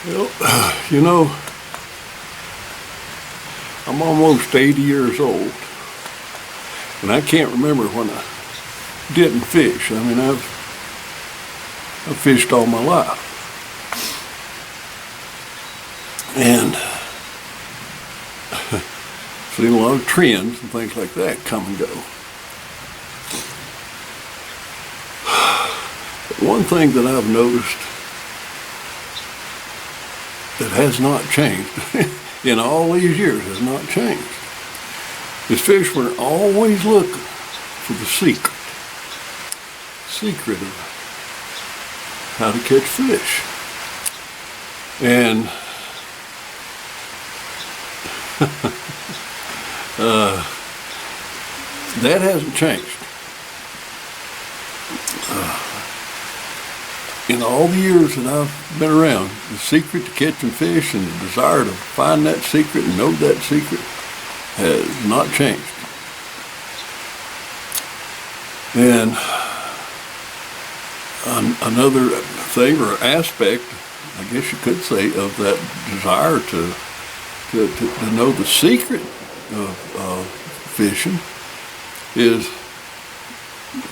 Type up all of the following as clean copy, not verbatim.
Well, you know, I'm almost 80 years old, and I can't remember when I didn't fish. I mean, I've fished all my life. And seen a lot of trends and things like that come and go. But one thing that I've noticed that has not changed in all these years, has not changed, is fishermen are always looking for the secret of how to catch fish. And that hasn't changed. In all the years that I've been around, the secret to catching fish and the desire to find that secret and know that secret has not changed. And another thing or aspect, I guess you could say, of that desire to know the secret of fishing is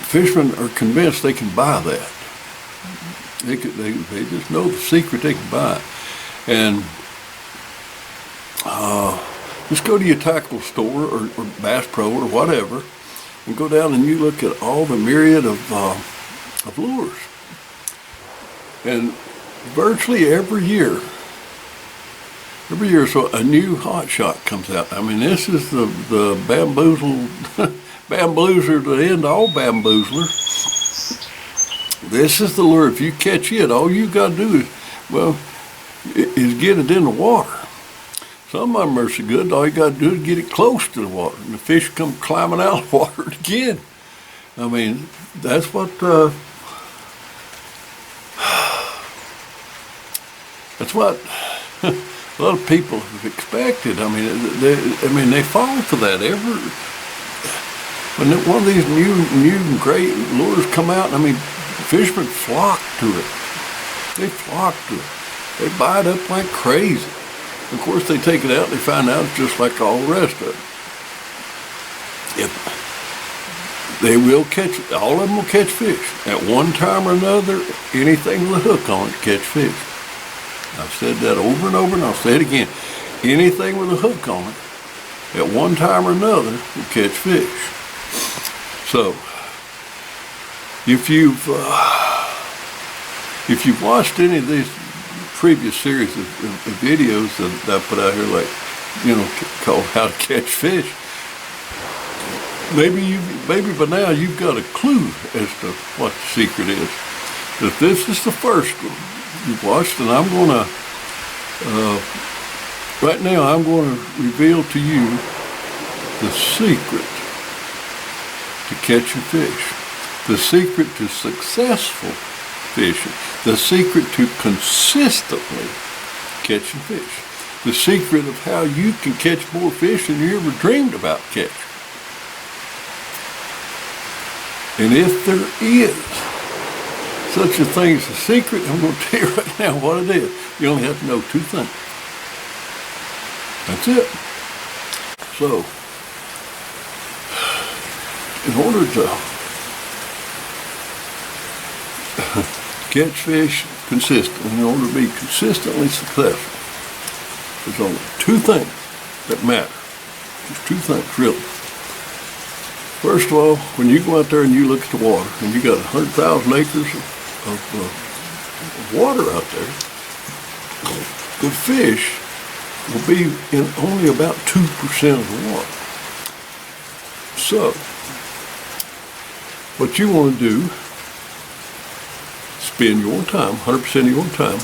fishermen are convinced they can buy that. They just know the secret they can buy. And just go to your tackle store or Bass Pro or whatever, and go down and you look at all the myriad of lures. And virtually every year so a new hot shot comes out. I mean, this is the bamboozler to end all bamboozlers. This is the lure. If you catch it, all you got to do is get it in the water. Some of them are so good, all you got to do is get it close to the water, and the fish come climbing out of the water again. I mean, that's what a lot of people have expected. I mean, they fall for that. When one of these new and great lures come out, I mean, fishermen flock to it. They flock to it. They buy it up like crazy. Of course, they take it out and they find out it's just like all the rest of it. They will catch, all of them will catch fish. At one time or another, anything with a hook on it catch fish. I've said that over and over, and I'll say it again. Anything with a hook on it, at one time or another, will catch fish. So, if you've watched any of these previous series of videos that I put out here, like, called How to Catch Fish, maybe by now you've got a clue as to what the secret is. If this is the first one you've watched, and I'm going to, right now I'm going to reveal to you the secret to catching fish, the secret to successful fishing, the secret to consistently catching fish, the secret of how you can catch more fish than you ever dreamed about catching. And if there is such a thing as a secret, I'm going to tell you right now what it is. You only have to know two things. That's it. So, in order to catch fish consistently, in order to be consistently successful, there's only two things that matter. Just two things, really. First of all, when you go out there and you look at the water, and you got 100,000 acres of water out there, the fish will be in only about 2% of the water. So, what you want to do, spend your time, 100% of your time,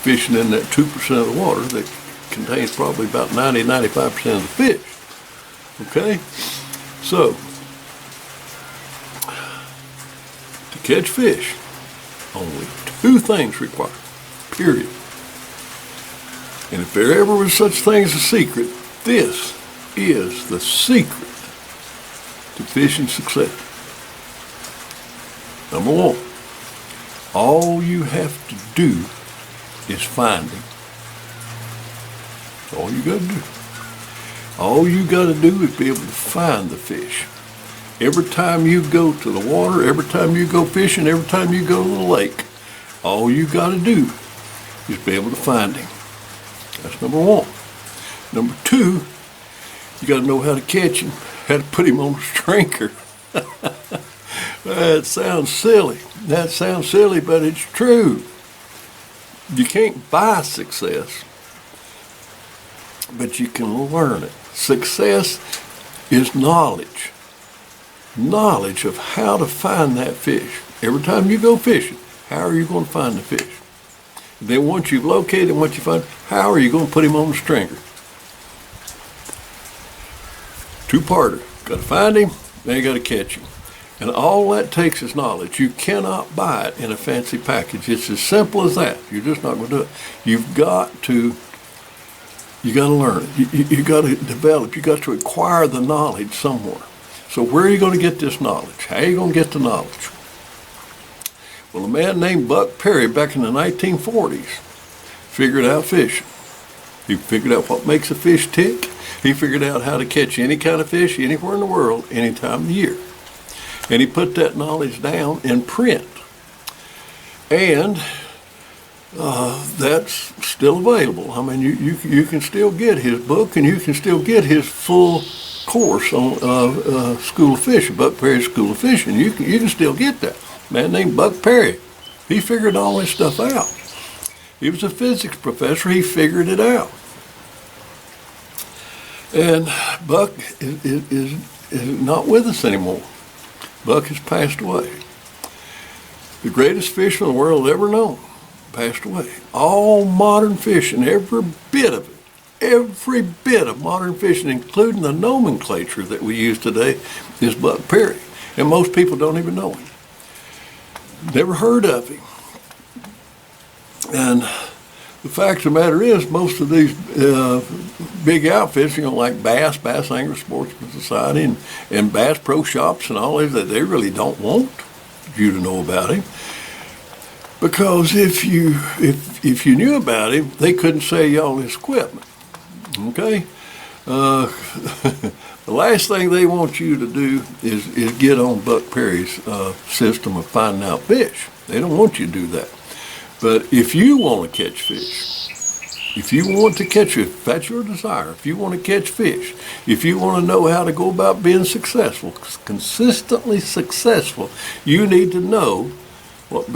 fishing in that 2% of the water that contains probably about 90-95% of the fish. Okay? So, to catch fish, only two things required, period. And if there ever was such thing as a secret, this is the secret to fishing success. Number one, all you have to do is find him All you got to do. All you got to do is be able to find the fish. Every time you go to the water, every time you go fishing, every time you go to the lake, all you got to do is be able to find him. That's number one. Number two, you got to know how to catch him, how to put him on a stringer. That sounds silly. But it's true. You can't buy success, but you can learn it. Success is knowledge. Knowledge of how to find that fish. Every time you go fishing, how are you going to find the fish? Then once you've located him, once you find, how are you going to put him on the stringer? Two-parter. Got to find him, then you got to catch him. And all that takes is knowledge. You cannot buy it in a fancy package. It's as simple as that. You're just not going to do it. You got to learn it. You got to develop. You got to acquire the knowledge somewhere. So where are you going to get this knowledge? How are you going to get the knowledge? Well, a man named Buck Perry back in the 1940s figured out fishing. He figured out what makes a fish tick. He figured out how to catch any kind of fish anywhere in the world, any time of the year. And he put that knowledge down in print. And that's still available. I mean, you can still get his book, and you can still get his full course on School of Fishing, Buck Perry's School of Fishing. You can still get that. A man named Buck Perry, he figured all this stuff out. He was a physics professor. He figured it out. And Buck is not with us anymore. Buck has passed away. The greatest fisherman the world ever known passed away. All modern fishing, every bit of modern fishing, including the nomenclature that we use today, is Buck Perry. And most people don't even know him. Never heard of him. And the fact of the matter is, most of these big outfits, like Bass Angler Sportsman Society, and Bass Pro Shops and all these, that they really don't want you to know about him. Because if you knew about him, they couldn't sell you all his equipment. Okay? The last thing they want you to do is get on Buck Perry's system of finding out fish. They don't want you to do that. But if you want to catch fish, if you want to catch it, if that's your desire, if you want to catch fish, if you want to know how to go about being successful, consistently successful, you need to know what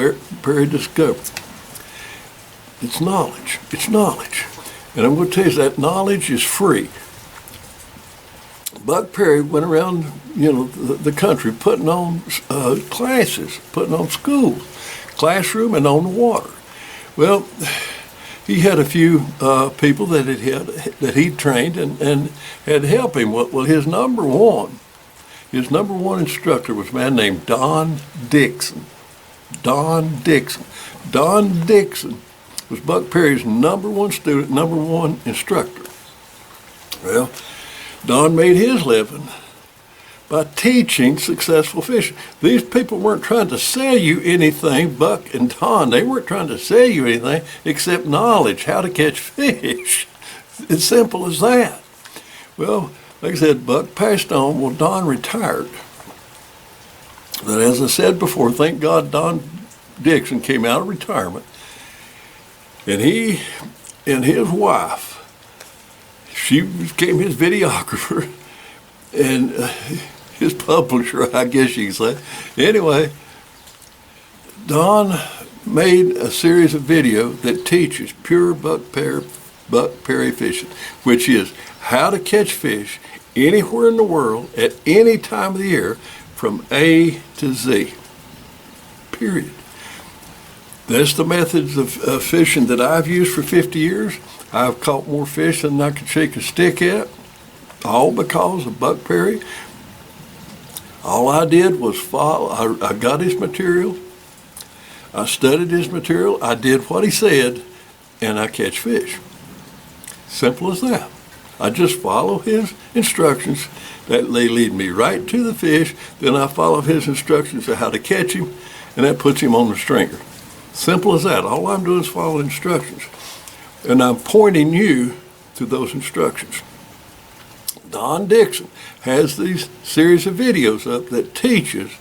Perry discovered. It's knowledge. It's knowledge. And I'm going to tell you that knowledge is free. Buck Perry went around, the country putting on classes, putting on schools, classroom and on the water. Well, he had a few people that he trained and had helped him. Well, his number one instructor was a man named Don Dixon. Don Dixon was Buck Perry's number one student, number one instructor. Well, Don made his living by teaching successful fishing. These people weren't trying to sell you anything, Buck and Don. They weren't trying to sell you anything except knowledge, how to catch fish. It's simple as that. Well, like I said, Buck passed on. Well, Don retired. But as I said before, thank God Don Dixon came out of retirement. And he and his wife, she became his videographer and his publisher, I guess you could say. Anyway, Don made a series of videos that teaches pure Buck Perry fishing, which is how to catch fish anywhere in the world at any time of the year from A to Z, period. That's the methods of fishing that I've used for 50 years. I've caught more fish than I could shake a stick at, all because of Buck Perry. All I did was follow. I got his material. I studied his material. I did what he said, and I catch fish. Simple as that. I just follow his instructions. That they lead me right to the fish. Then I follow his instructions of how to catch him, and that puts him on the stringer. Simple as that. All I'm doing is follow instructions. And I'm pointing you to those instructions. Don Dixon has these series of videos up that teaches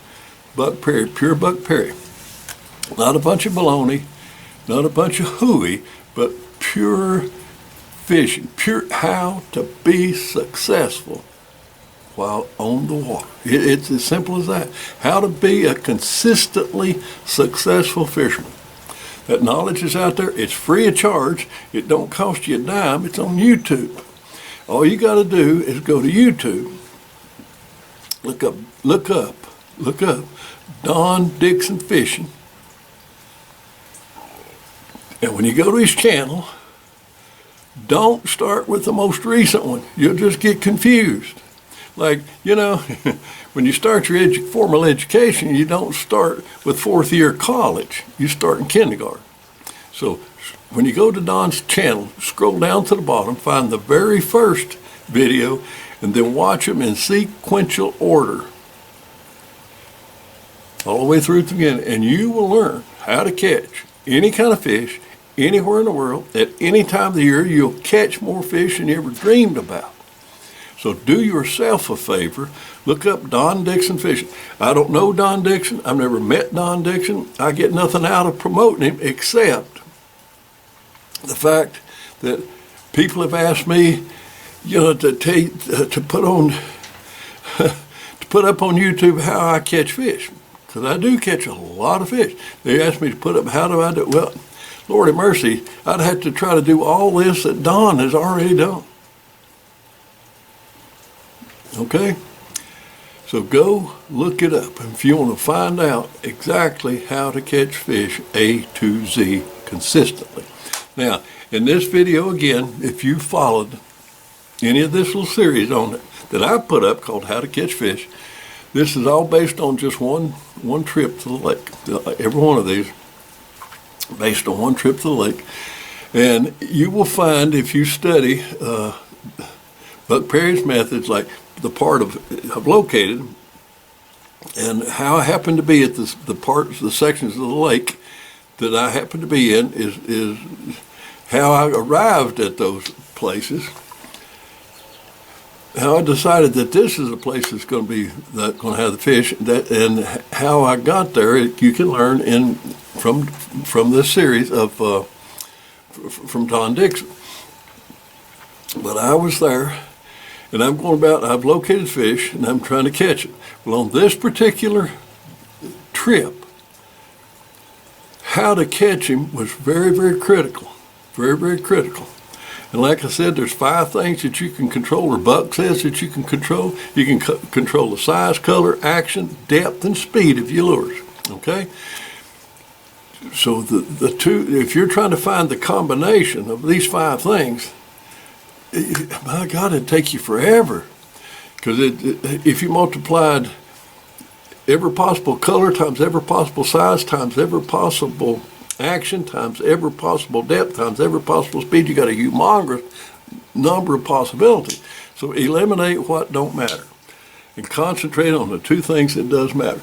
buck perry, pure buck perry. Not a bunch of baloney, not a bunch of hooey, but pure fishing, pure how to be successful while on the water. It's as simple as that. How to be a consistently successful fisherman. That knowledge is out there. It's free of charge. It don't cost you a dime. It's on YouTube. All you got to do is go to YouTube, look up Don Dixon Fishing. And when you go to his channel, don't start with the most recent one. You'll just get confused. Like, when you start your formal education, you don't start with fourth year college. You start in kindergarten. So when you go to Don's channel, scroll down to the bottom, find the very first video, and then watch them in sequential order all the way through to the beginning, and you will learn how to catch any kind of fish anywhere in the world at any time of the year. You'll catch more fish than you ever dreamed about. So do yourself a favor, look up Don Dixon Fishing. I don't know Don Dixon. I've never met Don Dixon. I get nothing out of promoting him except the fact that people have asked me, to put on to put up on YouTube how I catch fish, because I do catch a lot of fish. They asked me to put up how do I do it. Well, Lord have mercy, I'd have to try to do all this that Don has already done. Okay? So go look it up if you want to find out exactly how to catch fish A to Z consistently. Now, in this video, again, if you followed any of this little series on it that I put up called How to Catch Fish, this is all based on just one trip to the lake. Every one of these based on one trip to the lake. And you will find, if you study Buck Perry's methods, like the part of I've located and how I happen to be at the sections of the lake that I happen to be in is how I arrived at those places. How I decided that this is a place that's going to have the fish, and how I got there. You can learn from this series of from Don Dixon. But I was there, and I've located fish, and I'm trying to catch it. Well, on this particular trip, how to catch him was very, very critical. Very, very critical. And like I said, there's 5 things that you can control, or Buck says that you can control. You can control the size, color, action, depth, and speed of your lures. Okay? So the two, if you're trying to find the combination of these 5 things, my God, it'd take you forever. Because if you multiplied every possible color times every possible size times every possible action times every possible depth times every possible speed, you got a humongous number of possibilities. So eliminate what don't matter and concentrate on the 2 things that does matter.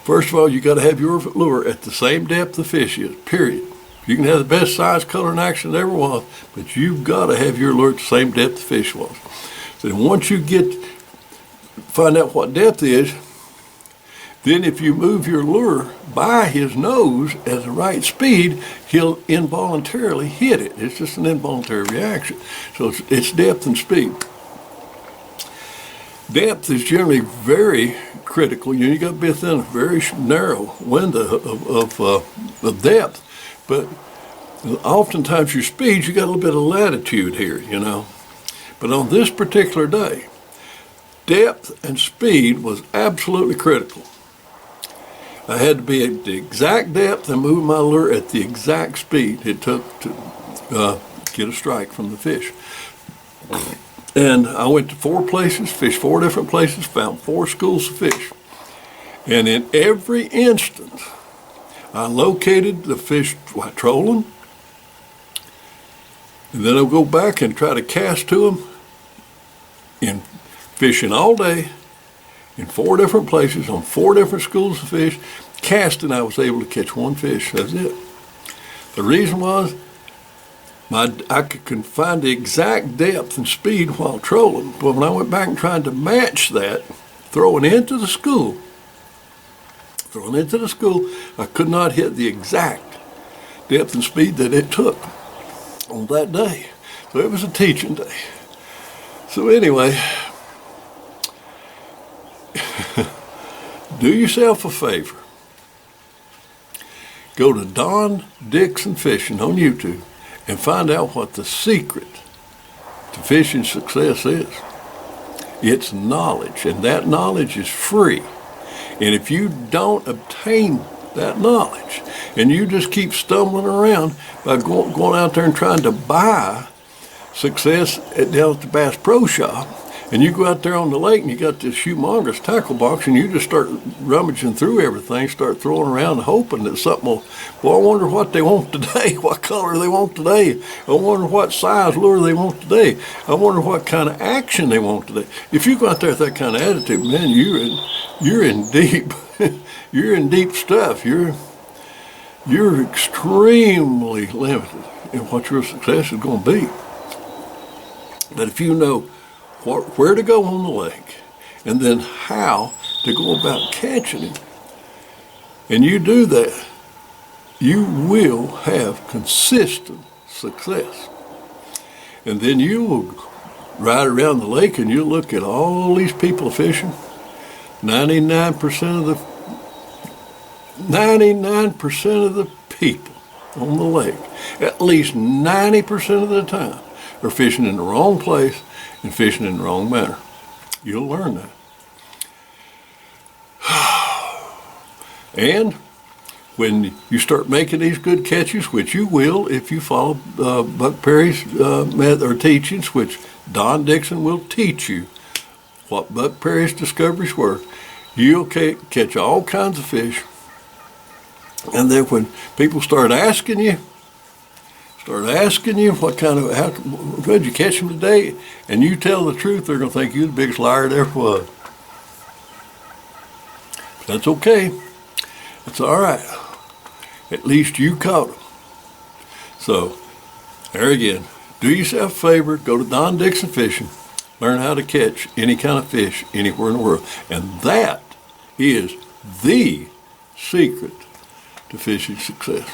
First of all, you got to have your lure at the same depth the fish is, period. You can have the best size, color, and action that ever was, but you've got to have your lure at the same depth the fish was. So once you find out what depth is, then if you move your lure by his nose at the right speed, he'll involuntarily hit it. It's just an involuntary reaction. So it's depth and speed. Depth is generally very critical. You got to be within a very narrow window of depth. But oftentimes your speed, you got a little bit of latitude here, But on this particular day, depth and speed was absolutely critical. I had to be at the exact depth and move my lure at the exact speed it took to get a strike from the fish. And I went to 4 places, fished 4 different places, found 4 schools of fish. And in every instance, I located the fish by trolling, and then I'll go back and try to cast to them in fishing all day, in 4 different places, on 4 different schools of fish. Casting, I was able to catch 1 fish. That's it. The reason was I could find the exact depth and speed while trolling. But when I went back and tried to match that, throwing into the school, I could not hit the exact depth and speed that it took on that day. So it was a teaching day. So anyway, do yourself a favor. Go to Don Dixon Fishing on YouTube and find out what the secret to fishing success is. It's knowledge, and that knowledge is free. And if you don't obtain that knowledge, and you just keep stumbling around by going out there and trying to buy success down at the Bass Pro Shop, and you go out there on the lake and you got this humongous tackle box and you just start rummaging through everything, start throwing around hoping that something will, well, I wonder what they want today, what color they want today. I wonder what size lure they want today. I wonder what kind of action they want today. If you go out there with that kind of attitude, man, you're in deep, you're in deep stuff. You're extremely limited in what your success is going to be. But if you know where to go on the lake, and then how to go about catching him, and you do that, you will have consistent success. And then you will ride around the lake and you'll look at all these people fishing. 99% of the people on the lake, at least 90% of the time, are fishing in the wrong place and fishing in the wrong manner. You'll learn that. And when you start making these good catches, which you will if you follow Buck Perry's method or teachings, which Don Dixon will teach you what Buck Perry's discoveries were, you'll catch all kinds of fish. And then when people start asking you what kind of, how did you catch them today, and you tell the truth, they're going to think you're the biggest liar there was. That's okay. That's all right. At least you caught them. So, there again, do yourself a favor, go to Don Dixon Fishing, learn how to catch any kind of fish anywhere in the world. And that is the secret to fishing success.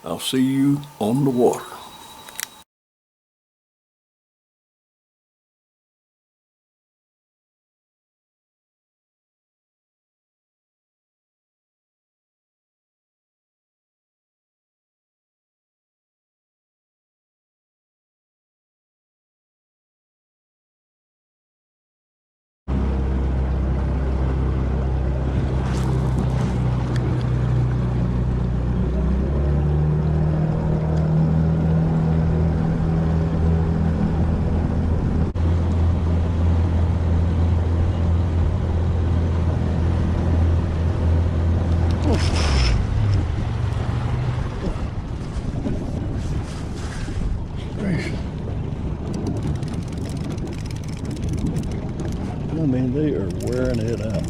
I'll see you on the water. I mean, they are wearing it out.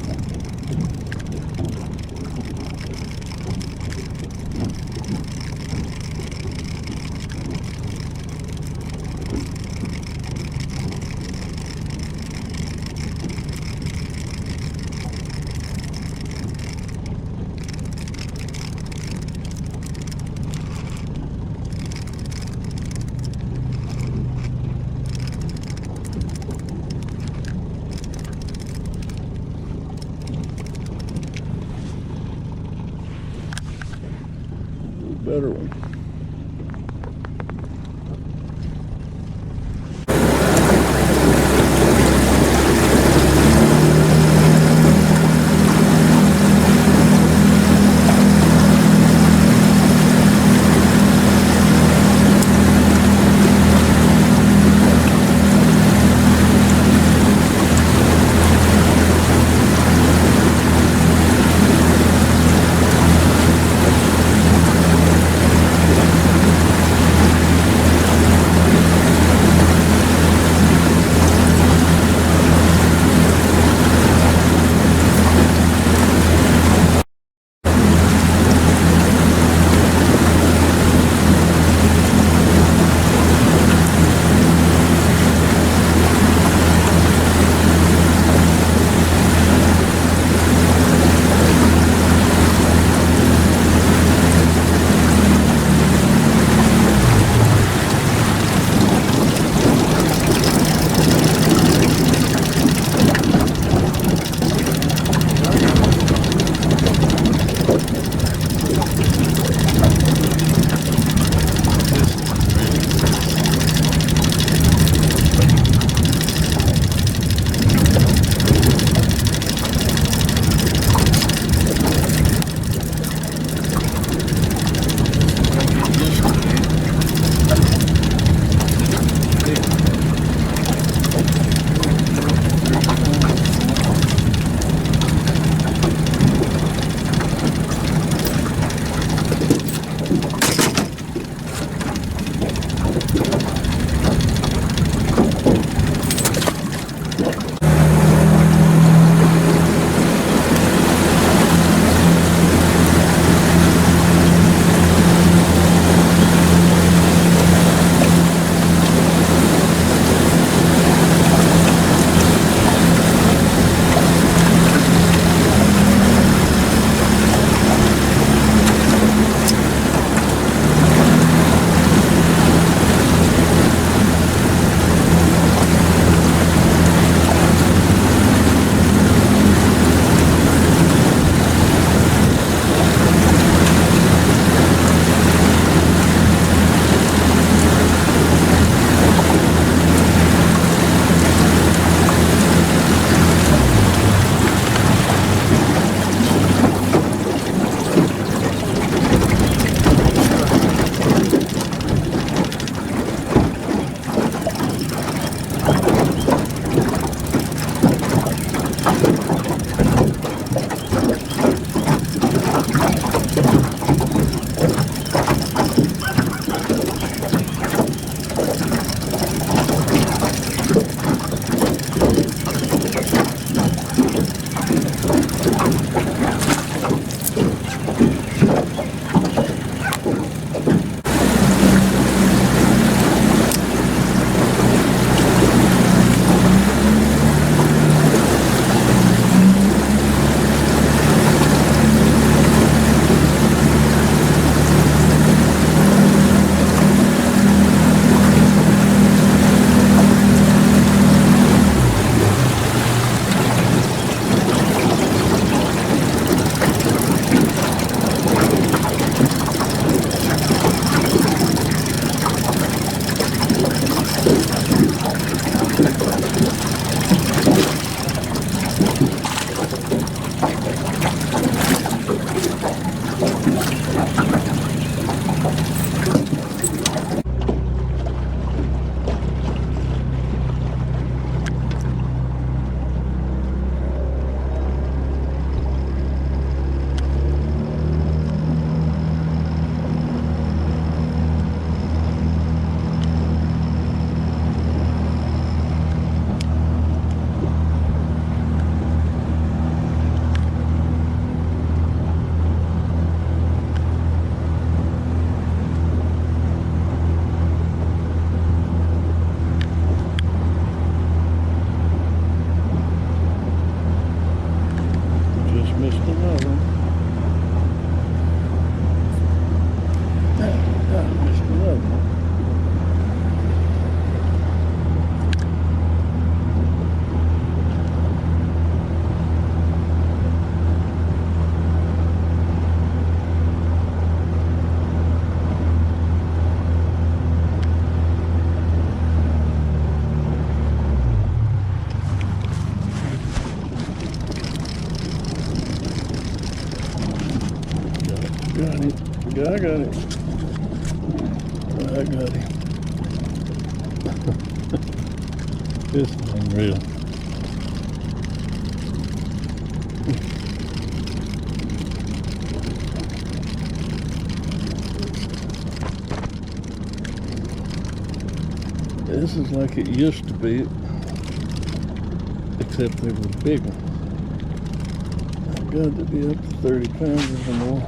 Yeah, I got it. I got him. This is unreal. This is like it used to be, except they were bigger. I've got to be up to 30 pounds or more.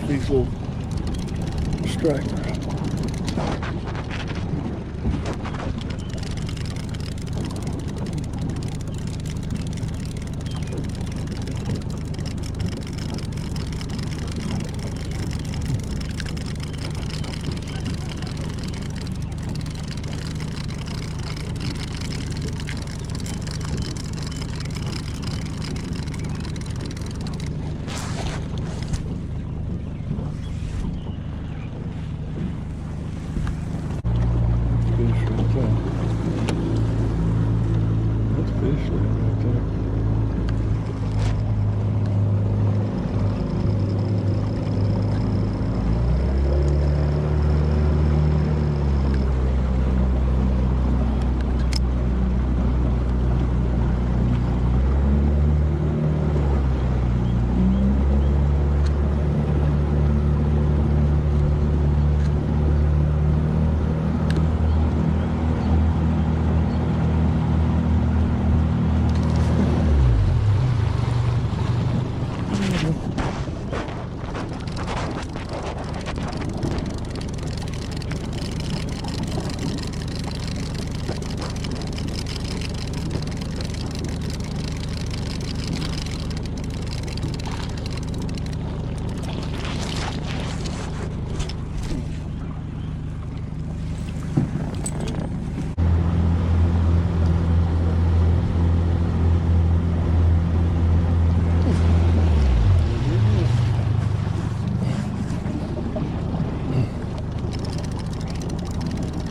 These little strikers.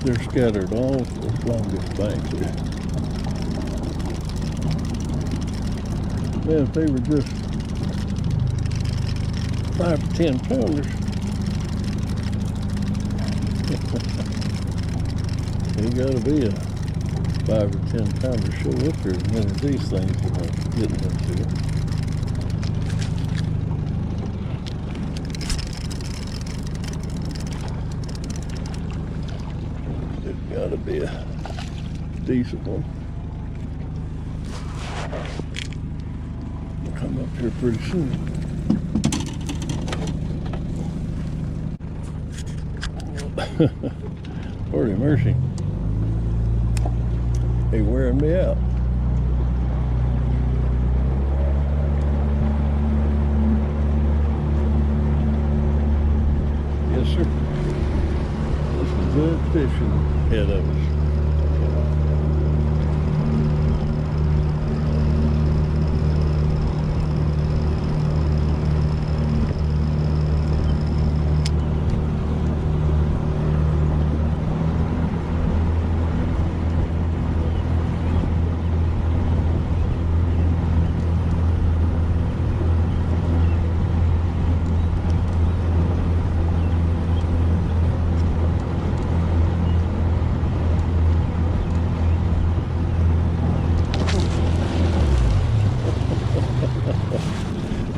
They're scattered all along this bank here. Man, if they were just 5 to 10 pounders, you gotta be a 5 or 10 pounder show up here as many of these things are getting into it. Gotta be a decent one. We'll come up here pretty soon. Lordy mercy. They wearing me out. Yes, sir. good fishing ahead of us.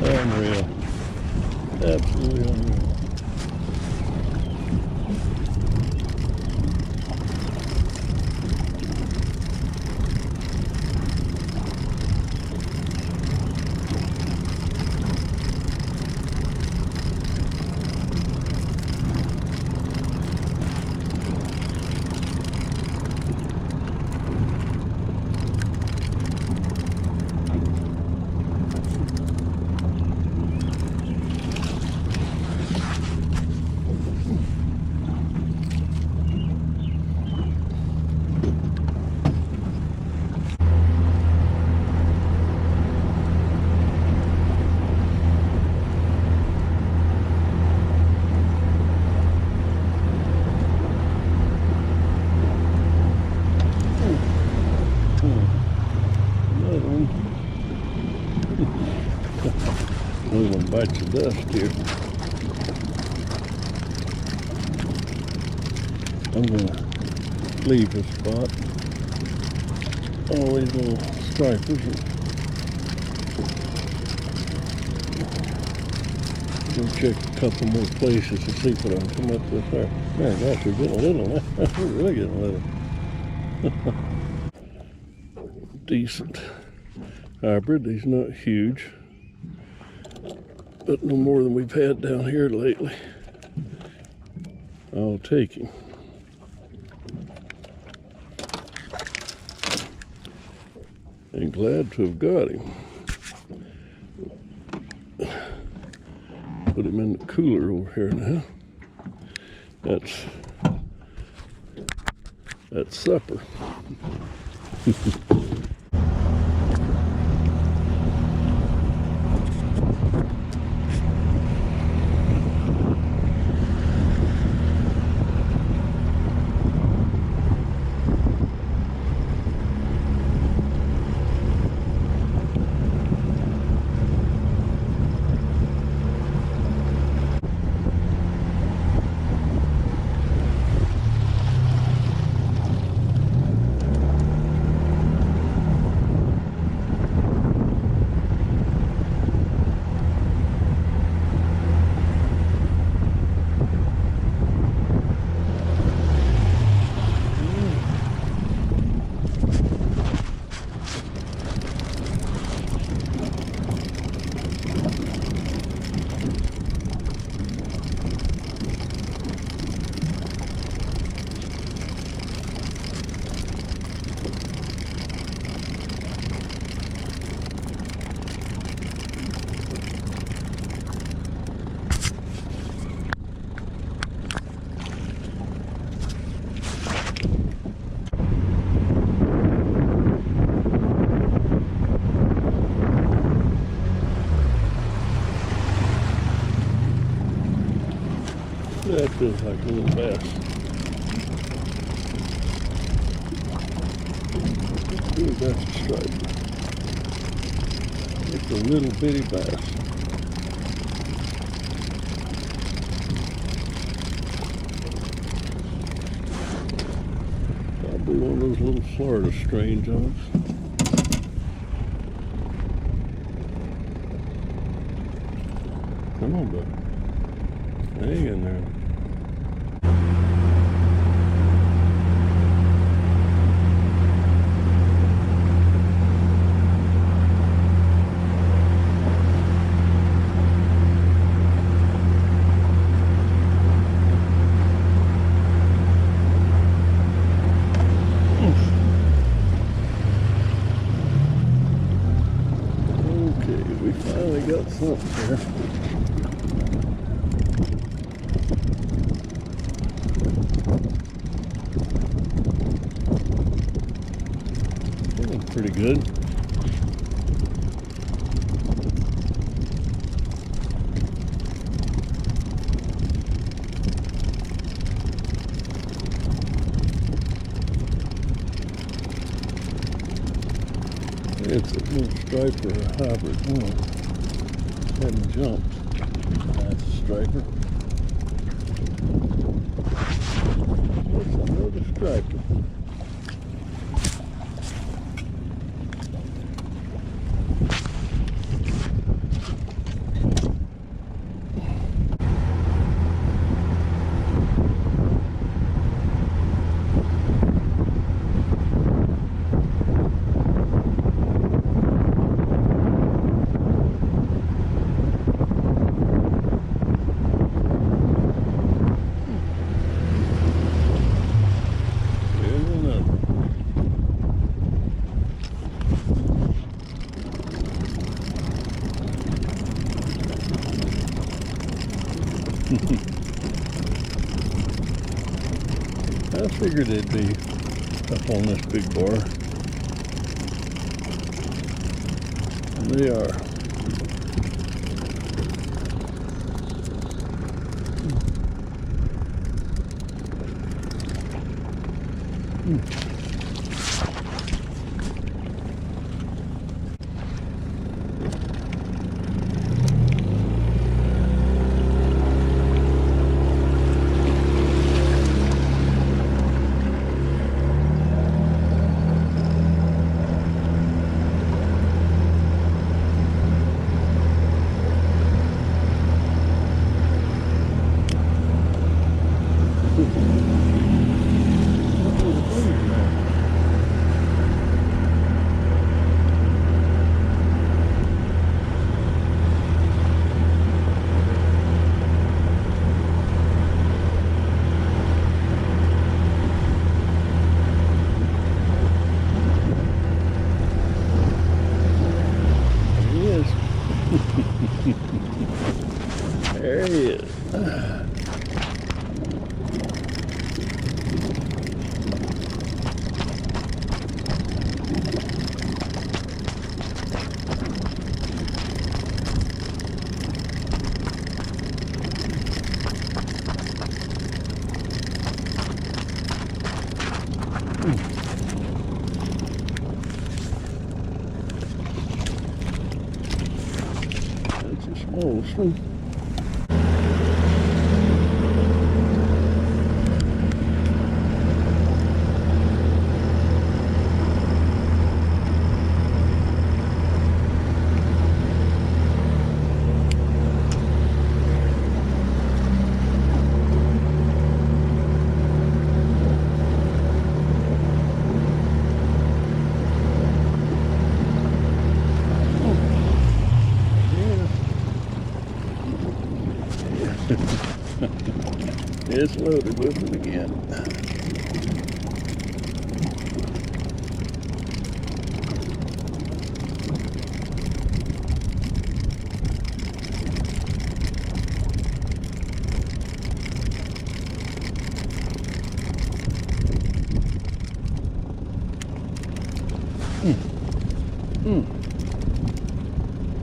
Unreal. Absolutely unreal. We're going to bite the dust here. I'm going to leave this spot. All these little stripers. Go check a couple more places to see if I can come up with there. Man, gosh, we're getting little now. We're really getting little. Decent hybrid. He's not huge, but no more than we've had down here lately. I'll take him. And glad to have got him. Put him in the cooler over here now. That's supper. That feels like a little bass. Ooh, that's a stripe. It's a little bitty bass. Probably one of those little Florida strain jones. Come on, bud. Hang in there. We finally got something there. pretty good. It's a little striper hybrid one. Hadn't jumped. That's a striper. That's another striper. I figured they'd be up on this big bar. And they are. There he is. That's a small one. It's loaded with them again.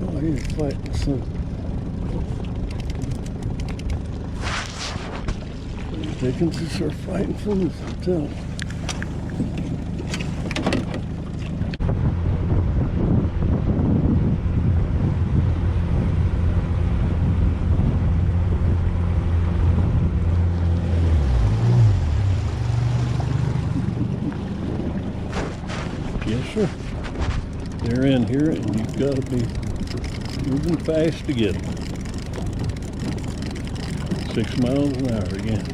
Oh, he's fighting some. Dickens are fighting for this hotel. Yes, sir. They're in here, and you've got to be moving fast to get them. 6 miles an hour again.